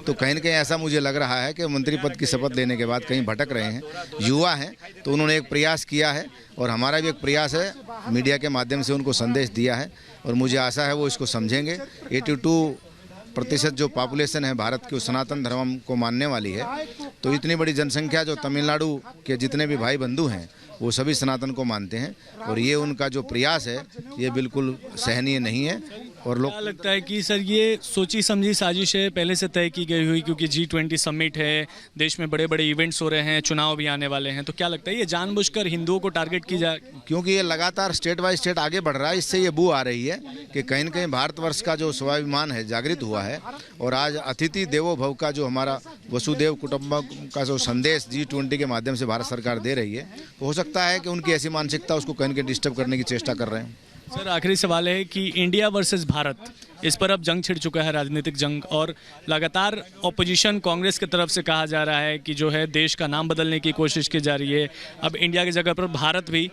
तो कहीं न कहीं ऐसा मुझे लग रहा है कि मंत्री पद की शपथ लेने के बाद कहीं भटक रहे हैं। युवा हैं तो उन्होंने एक प्रयास किया है और हमारा भी एक प्रयास है, मीडिया के माध्यम से उनको संदेश दिया है और मुझे आशा है वो इसको समझेंगे। 82% जो पॉपुलेशन है भारत की, वो सनातन धर्म को मानने वाली है। तो इतनी बड़ी जनसंख्या, जो तमिलनाडु के जितने भी भाई बंधु हैं वो सभी सनातन को मानते हैं और ये उनका जो प्रयास है ये बिल्कुल सहनीय नहीं है। और लोग, क्या लगता है कि सर ये सोची समझी साजिश है, पहले से तय की गई हुई, क्योंकि G20 समिट है, देश में बड़े बड़े इवेंट्स हो रहे हैं, चुनाव भी आने वाले हैं, तो क्या लगता है ये जानबूझकर हिंदुओं को टारगेट की जा? क्योंकि ये लगातार स्टेट बाय स्टेट आगे बढ़ रहा है, इससे ये बू आ रही है कि कहीं न कहीं भारतवर्ष का जो स्वाभिमान है जागृत हुआ है। और आज अतिथि देवो भव का जो हमारा वसुदेव कुटुंबकम का जो संदेश G20 के माध्यम से भारत सरकार दे रही है, तो हो सकता है कि उनकी ऐसी मानसिकता उसको कहीं न कहीं डिस्टर्ब करने की चेष्टा कर रहे हैं। सर आखिरी सवाल है कि इंडिया वर्सेस भारत, इस पर अब जंग छिड़ चुका है, राजनीतिक जंग, और लगातार ऑपोजिशन कांग्रेस की तरफ से कहा जा रहा है कि जो है देश का नाम बदलने की कोशिश की जा रही है, अब इंडिया की जगह पर भारत भी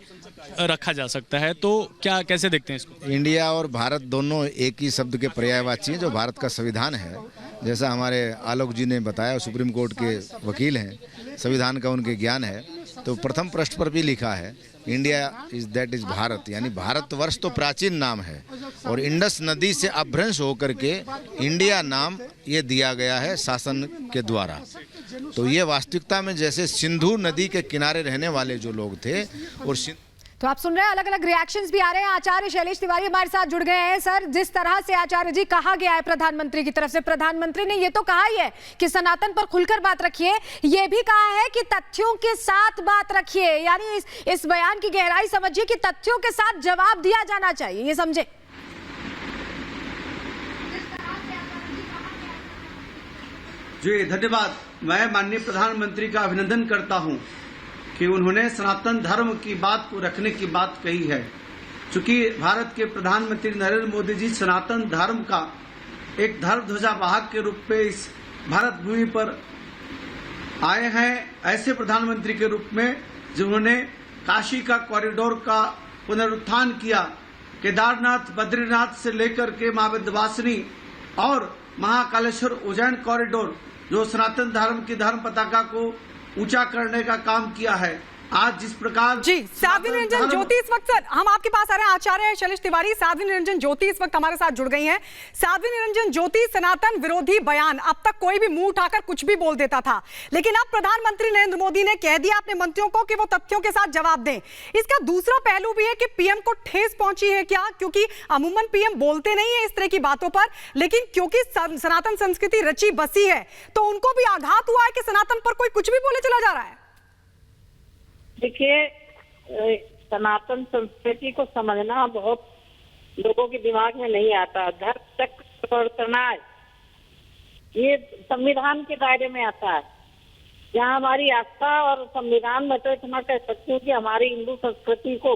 रखा जा सकता है, तो क्या कैसे देखते हैं इसको? इंडिया और भारत दोनों एक ही शब्द के पर्यायवाची हैं। जो भारत का संविधान है, जैसा हमारे आलोक जी ने बताया, सुप्रीम कोर्ट के वकील हैं, संविधान का उनके ज्ञान है, तो प्रथम पृष्ठ पर भी लिखा है India is that is Bharat, यानी भारतवर्ष तो प्राचीन नाम है और इंडस नदी से अपभ्रंश होकर के इंडिया नाम ये दिया गया है शासन के द्वारा। तो ये वास्तविकता में जैसे सिंधु नदी के किनारे रहने वाले जो लोग थे, और तो आप सुन रहे हैं अलग अलग रिएक्शंस भी आ रहे हैं। आचार्य शैलेश तिवारी हमारे साथ जुड़ गए हैं। सर, जिस तरह से आचार्य जी कहा गया है प्रधानमंत्री की तरफ से, प्रधानमंत्री ने ये तो कहा ही है कि सनातन पर खुलकर बात रखिए, ये भी कहा है कि तथ्यों के साथ बात रखिए, यानी इस बयान की गहराई समझिए कि तथ्यों के साथ जवाब दिया जाना चाहिए, ये समझे। जी धन्यवाद। मैं माननीय प्रधानमंत्री का अभिनंदन करता हूं कि उन्होंने सनातन धर्म की बात को रखने की बात कही है। चूंकि भारत के प्रधानमंत्री नरेंद्र मोदी जी सनातन धर्म का एक धर्म ध्वजा वाहक के रूप में इस भारत भूमि पर आए हैं, ऐसे प्रधानमंत्री के रूप में जिन्होंने काशी का कॉरिडोर का पुनरुत्थान किया, केदारनाथ बद्रीनाथ से लेकर के मां विंध्यवासिनी और महाकालेश्वर उज्जैन कॉरिडोर, जो सनातन धर्म की धर्म पताका को ऊंचा करने का काम किया है। आज जिस प्रकार जी, साध्वी निरंजन ज्योति इस वक्त, सर हम आपके पास आ रहे हैं। आचार्य शैलेश तिवारी, साध्वी निरंजन ज्योति इस वक्त हमारे साथ जुड़ गई हैं। साध्वी निरंजन ज्योति, सनातन विरोधी बयान, अब तक कोई भी मुंह उठाकर कुछ भी बोल देता था, लेकिन अब प्रधानमंत्री नरेंद्र मोदी ने कह दिया अपने मंत्रियों को कि वो तथ्यों के साथ जवाब दें। इसका दूसरा पहलू भी है कि पीएम को ठेस पहुंची है क्या? क्योंकि अमूमन पीएम बोलते नहीं है इस तरह की बातों पर, लेकिन क्योंकि सनातन संस्कृति रची बसी है तो उनको भी आघात हुआ है कि सनातन पर कोई कुछ भी बोले चला जा रहा है। देखिए, सनातन संस्कृति को समझना बहुत लोगों के दिमाग में नहीं आता। धर्म चक्र प्रवर्तनाय ये संविधान के दायरे में आता है, जहाँ हमारी आस्था और संविधान में तो इतना कह सकती हूँ कि हमारी हिंदू संस्कृति को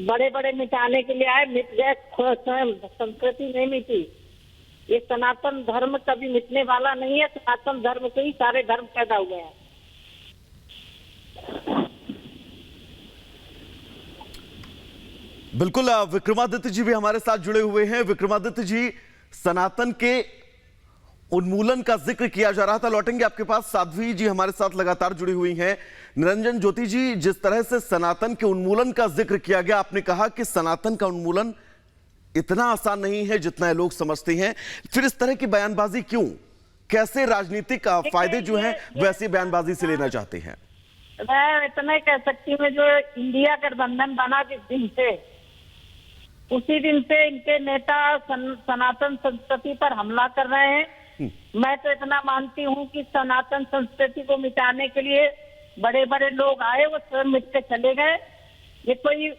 बड़े बड़े मिटाने के लिए आए, मिट गए, स्वयं संस्कृति नहीं मिटी। ये सनातन धर्म कभी मिटने वाला नहीं है। सनातन धर्म से ही सारे धर्म पैदा हुए हैं। बिल्कुल, विक्रमादित्य जी भी हमारे साथ जुड़े हुए हैं। विक्रमादित्य जी, सनातन के उन्मूलन का जिक्र किया जा रहा था, लौटेंगे आपके पास। साध्वी जी हमारे साथ लगातार जुड़ी हुई हैं। निरंजन ज्योति जी, जिस तरह से सनातन के उन्मूलन का जिक्र किया गया, आपने कहा कि सनातन का उन्मूलन इतना आसान नहीं है जितना लोग समझते हैं, फिर इस तरह की बयानबाजी क्यों? कैसे राजनीतिक फायदे जो हैं वैसी बयानबाजी से लेना चाहते हैं? मैं इतना कह सकती हूँ, जो इंडिया गठबंधन बना जिस दिन से, उसी दिन से इनके नेता सनातन संस्कृति पर हमला कर रहे हैं। मैं तो इतना मानती हूँ कि सनातन संस्कृति को मिटाने के लिए बड़े बड़े लोग आए, वो स्वयं मिट के चले गए। ये कोई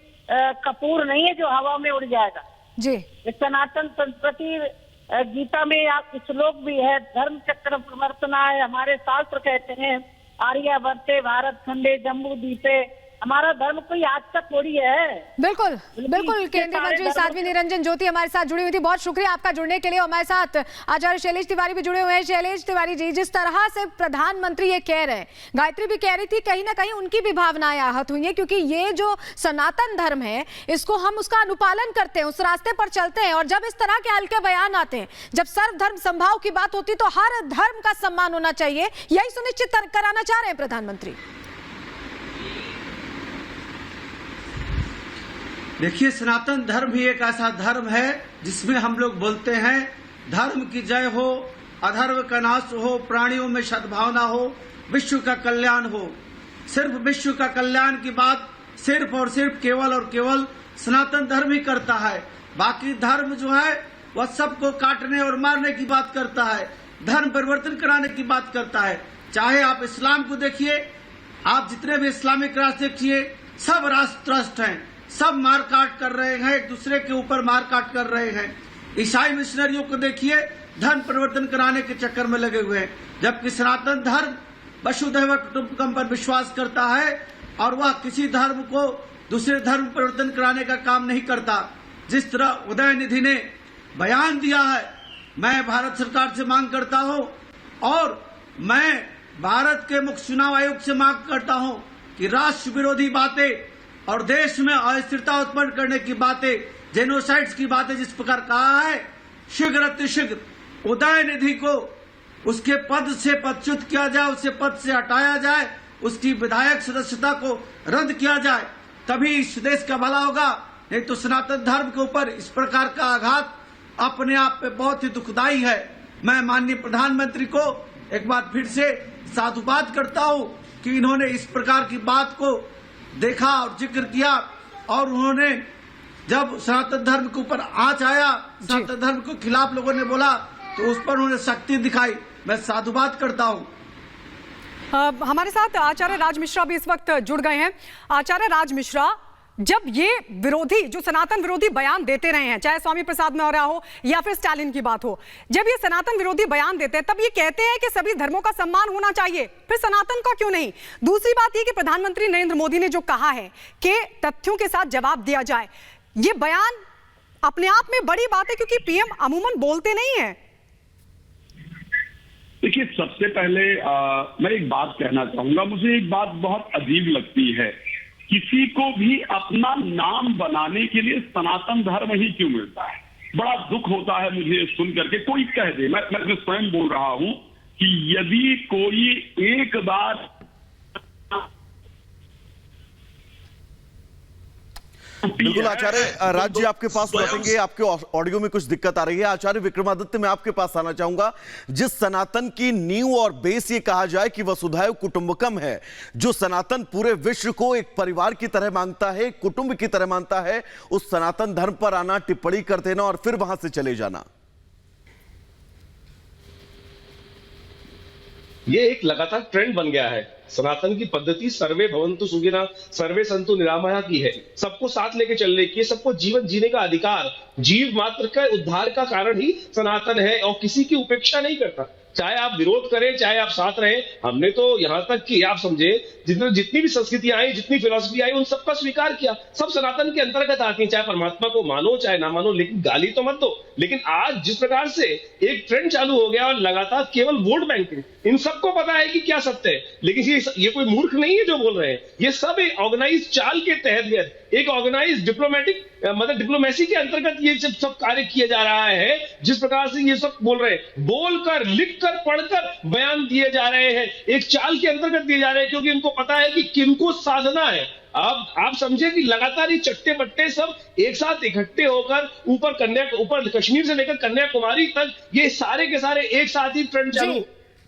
कपूर नहीं है जो हवा में उड़ जाएगा जी। ये सनातन संस्कृति, गीता में आप श्लोक भी है, धर्म चक्र प्रवर्तनाय, हमारे शास्त्र कहते हैं, आर्यावर्ते भारत खंडे जम्बू द्वीपे हमारा धर्म कोई आज तक थोड़ी है। बिल्कुल बिल्कुल, केंद्रीय मंत्री साध्वी निरंजन ज्योति हमारे साथ जुड़ी हुई थी। बहुत शुक्रिया आपका जुड़ने के लिए। हमारे साथ आचार्य शैलेश तिवारी भी जुड़े हुए हैं। शैलेश तिवारी जी, जिस तरह से प्रधानमंत्री ये कह रहे हैं, गायत्री भी कह रही थी, कहीं ना कहीं उनकी भी भावनाएं आहत हुई हैं, क्योंकि ये जो सनातन धर्म है इसको हम उसका अनुपालन करते हैं, उस रास्ते पर चलते हैं, और जब इस तरह के हल्के बयान आते हैं, जब सर्वधर्म समभाव की बात होती तो हर धर्म का सम्मान होना चाहिए, यही सुनिश्चित कराना चाह रहे हैं प्रधानमंत्री। देखिए, सनातन धर्म ही एक ऐसा धर्म है जिसमें हम लोग बोलते हैं धर्म की जय हो, अधर्म का नाश हो, प्राणियों में सद्भावना हो, विश्व का कल्याण हो। सिर्फ विश्व का कल्याण की बात सिर्फ और सिर्फ केवल और केवल सनातन धर्म ही करता है। बाकी धर्म जो है वह सबको काटने और मारने की बात करता है, धर्म परिवर्तन कराने की बात करता है। चाहे आप इस्लाम को देखिए, आप जितने भी इस्लामिक राष्ट्र देखिए, सब राष्ट्र ट्रस्ट हैं, सब मारकाट कर रहे हैं, एक दूसरे के ऊपर मारकाट कर रहे हैं। ईसाई मिशनरियों को देखिए, धर्म परिवर्तन कराने के चक्कर में लगे हुए हैं, जबकि सनातन धर्म वसुधैव कुटुंबकम पर विश्वास करता है और वह किसी धर्म को दूसरे धर्म परिवर्तन कराने का काम नहीं करता। जिस तरह उदयनिधि ने बयान दिया है, मैं भारत सरकार से मांग करता हूं और मैं भारत के मुख्य चुनाव आयोग से मांग करता हूं कि राष्ट्र विरोधी बातें और देश में अस्थिरता उत्पन्न करने की बातें, जेनोसाइड्स की बातें जिस प्रकार कहा है, शीघ्र अतिशीघ्र उदयनिधि को उसके पद से पदच्युत किया जाए, उससे पद से हटाया जाए, उसकी विधायक सदस्यता को रद्द किया जाए, तभी इस देश का भला होगा। नहीं तो सनातन धर्म के ऊपर इस प्रकार का आघात अपने आप में बहुत ही दुखदायी है। मैं माननीय प्रधानमंत्री को एक बार फिर से साधुवाद करता हूं कि इन्होंने इस प्रकार की बात को देखा और जिक्र किया, और उन्होंने जब सनातन धर्म के ऊपर आंच आया, सनातन धर्म के खिलाफ लोगों ने बोला, तो उस पर उन्होंने शक्ति दिखाई। मैं साधुवाद करता हूं। हमारे साथ आचार्य राज मिश्रा भी इस वक्त जुड़ गए हैं। आचार्य राज मिश्रा, जब ये विरोधी जो सनातन विरोधी बयान देते रहे हैं, चाहे स्वामी प्रसाद मौर्य हो या फिर स्टालिन की बात हो, जब ये सनातन विरोधी बयान देते हैं तब ये कहते हैं कि सभी धर्मों का सम्मान होना चाहिए, फिर सनातन का क्यों नहीं? दूसरी बात ये कि प्रधानमंत्री नरेंद्र मोदी ने जो कहा है कि तथ्यों के साथ जवाब दिया जाए, ये बयान अपने आप में बड़ी बात है, क्योंकि पीएम अमूमन बोलते नहीं है। देखिए, सबसे पहले मैं एक बात कहना चाहूंगा। मुझे एक बात बहुत अजीब लगती है, किसी को भी अपना नाम बनाने के लिए सनातन धर्म ही क्यों मिलता है? बड़ा दुख होता है मुझे सुन करके। कोई कह दे, मैं स्वयं बोल रहा हूं कि यदि कोई एक बार बिल्कुल आचार्य राज जी आपके पास लौटेंगे, आपके ऑडियो में कुछ दिक्कत आ रही है। आचार्य विक्रमादित्य, मैं आपके पास आना चाहूंगा। जिस सनातन की नींव और बेस ये कहा जाए कि वसुधैव कुटुंबकम है, जो सनातन पूरे विश्व को एक परिवार की तरह मानता है, कुटुंब की तरह मानता है, उस सनातन धर्म पर आना, टिप्पणी कर देना और फिर वहां से चले जाना, ये एक लगातार ट्रेंड बन गया है। सनातन की पद्धति सर्वे भवन्तु सुखिनः सर्वे सन्तु निरामया की है। सबको साथ लेके चलने की, सबको जीवन जीने का अधिकार, जीव मात्र का उद्धार का कारण ही सनातन है और किसी की उपेक्षा नहीं करता। चाहे आप विरोध करें, चाहे आप साथ रहें। हमने तो यहां तक कि आप समझे जितनी भी संस्कृतियां आई, जितनी फिलॉसफी आई, उन सबका स्वीकार किया। सब सनातन के अंतर्गत आती हैं, चाहे परमात्मा को मानो चाहे ना मानो, लेकिन गाली तो मत दो। लेकिन आज जिस प्रकार से एक ट्रेंड चालू हो गया और लगातार केवल वोट बैंकिंग, इन सबको पता है कि क्या सत्य है, लेकिन ये कोई मूर्ख नहीं है जो बोल रहे हैं। ये सब एक ऑर्गेनाइज चाल के तहत, एक ऑर्गेनाइज डिप्लोमेटिक मतलब डिप्लोमेसी के अंतर्गत ये सब कार्य किया जा रहा है। जिस प्रकार से ये सब बोल रहे हैं, बोलकर, लिखकर, पढ़कर बयान दिए जा रहे हैं, एक चाल के अंतर्गत दिए जा रहे हैं, क्योंकि इनको पता है कि किनको साधना है। अब आप समझे कि लगातार ये चट्टे बट्टे सब एक साथ इकट्ठे होकर ऊपर कश्मीर से लेकर कन्याकुमारी तक ये सारे के सारे एक साथ ही ट्रेंड चालू